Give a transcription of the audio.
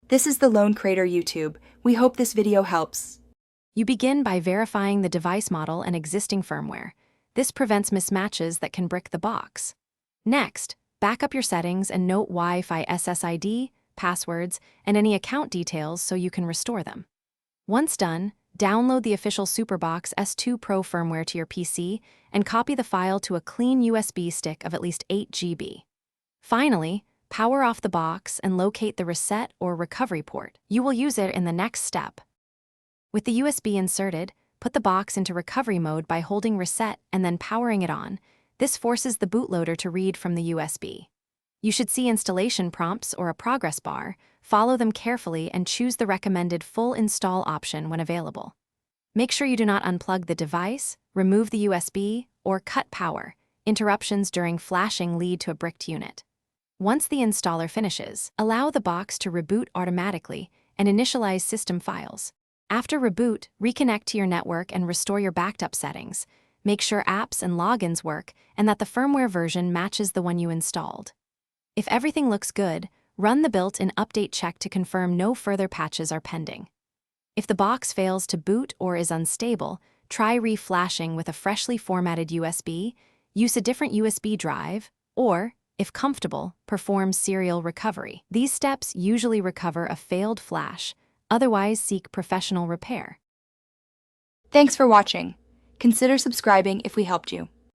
This is the Lone Crater YouTube. We hope this video helps. You begin by verifying the device model and existing firmware. This prevents mismatches that can brick the box. Next, back up your settings and note Wi-Fi SSID, passwords, and any account details so you can restore them. Once done, download the official Superbox S2 Pro firmware to your PC and copy the file to a clean USB stick of at least 8 GB. Finally, power off the box and locate the reset or recovery port. You will use it in the next step. With the USB inserted, put the box into recovery mode by holding reset and then powering it on. This forces the bootloader to read from the USB. You should see installation prompts or a progress bar. Follow them carefully and choose the recommended full install option when available. Make sure you do not unplug the device, remove the USB, or cut power. Interruptions during flashing lead to a bricked unit. Once the installer finishes, allow the box to reboot automatically and initialize system files. After reboot, reconnect to your network and restore your backed up settings. Make sure apps and logins work and that the firmware version matches the one you installed. If everything looks good, run the built-in update check to confirm no further patches are pending. If the box fails to boot or is unstable, try re-flashing with a freshly formatted USB, use a different USB drive, or, if comfortable, perform serial recovery. These steps usually recover a failed flash. Otherwise, seek professional repair. Thanks for watching. Consider subscribing if we helped you.